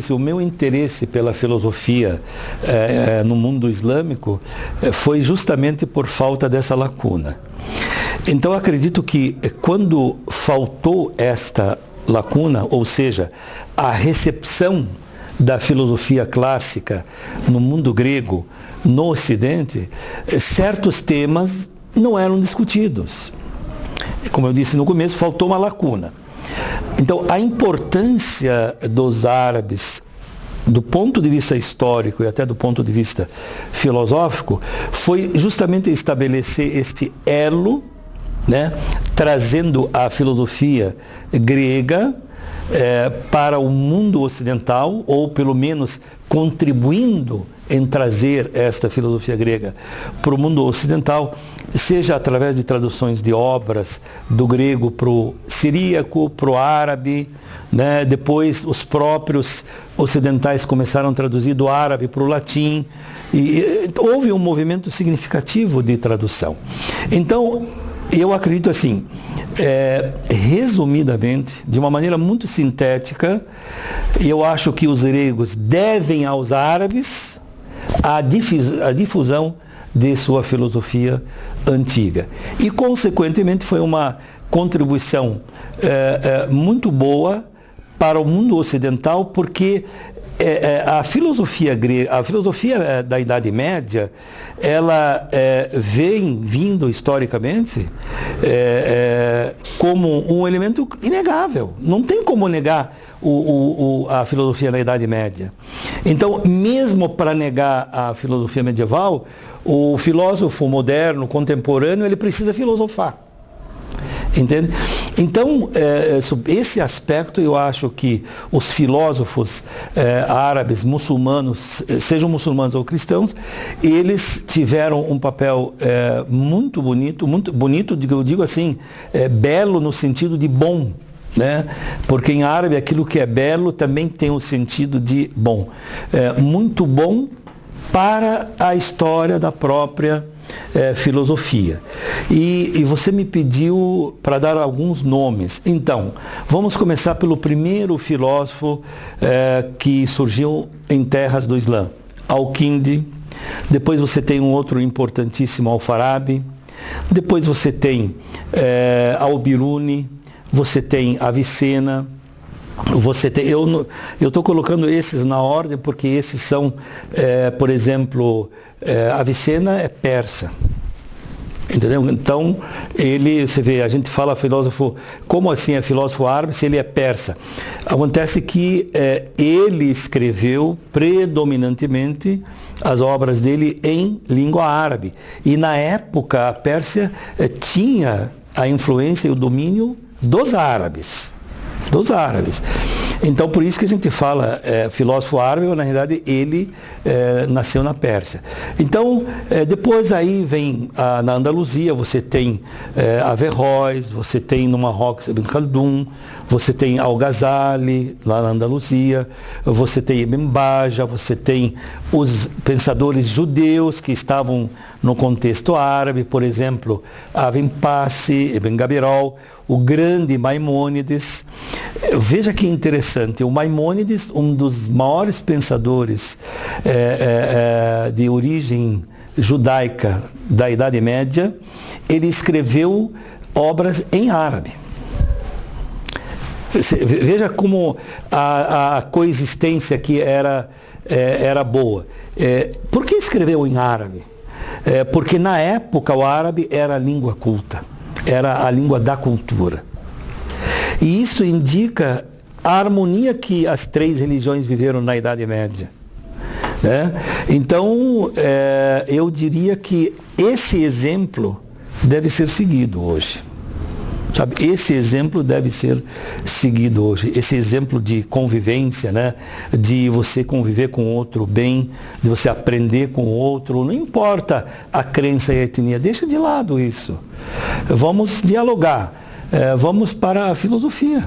disse, o meu interesse pela filosofia no mundo islâmico foi justamente por falta dessa lacuna. Então, acredito que quando faltou esta lacuna, ou seja, a recepção da filosofia clássica no mundo grego, no Ocidente, certos temas não eram discutidos. Como eu disse no começo, faltou uma lacuna. Então, a importância dos árabes, do ponto de vista histórico e até do ponto de vista filosófico, foi justamente estabelecer este elo, né, trazendo a filosofia grega para o mundo ocidental, ou pelo menos contribuindo em trazer esta filosofia grega para o mundo ocidental, seja através de traduções de obras do grego para o siríaco, para o árabe, né? Depois os próprios ocidentais começaram a traduzir do árabe para o latim, e houve um movimento significativo de tradução. Então, eu acredito assim, resumidamente, de uma maneira muito sintética, eu acho que os gregos devem aos árabes a difusão de sua filosofia antiga. E, consequentemente, foi uma contribuição muito boa para o mundo ocidental, porque a filosofia grega, a filosofia da Idade Média, ela vem vindo historicamente como um elemento inegável. Não tem como negar a filosofia da Idade Média. Então, mesmo para negar a filosofia medieval, o filósofo moderno, contemporâneo, ele precisa filosofar. Entende? Então, sobre esse aspecto, eu acho que os filósofos árabes, muçulmanos, sejam muçulmanos ou cristãos, eles tiveram um papel muito bonito, eu digo assim, belo no sentido de bom, né? Porque em árabe aquilo que é belo também tem o sentido de bom. Muito bom para a história da própria filosofia. E você me pediu para dar alguns nomes. Então, vamos começar pelo primeiro filósofo que surgiu em terras do Islã, Al-Kindi. Depois você tem um outro importantíssimo, Al-Farabi. Depois você tem Al-Biruni. Você tem Avicena. Você tem, eu estou colocando esses na ordem porque esses são, por exemplo, Avicena é persa, entendeu? Então, você vê, a gente fala filósofo, como assim é filósofo árabe se ele é persa? Acontece que ele escreveu predominantemente as obras dele em língua árabe. E na época a Pérsia tinha a influência e o domínio dos árabes. Então, por isso que a gente fala filósofo árabe, mas na realidade ele nasceu na Pérsia. Então, depois aí vem na Andaluzia, você tem Averroes, você tem no Marrocos Ibn Khaldun, você tem Al-Ghazali, lá na Andaluzia, você tem Ibn Baja, você tem os pensadores judeus que estavam no contexto árabe, por exemplo, Ibn Passi, Ibn Gabirol, o grande Maimônides. Veja que interessante, o Maimônides, um dos maiores pensadores de origem judaica da Idade Média, ele escreveu obras em árabe. Veja como a coexistência aqui era boa. Por que escreveu em árabe? Porque na época o árabe era a língua culta, era a língua da cultura. E isso indica a harmonia que as três religiões viveram na Idade Média, né? Então, eu diria que esse exemplo deve ser seguido hoje. Sabe, esse exemplo deve ser seguido hoje, esse exemplo de convivência, né? De você conviver com o outro bem, de você aprender com o outro, não importa a crença e a etnia, deixa de lado isso. Vamos dialogar, vamos para a filosofia.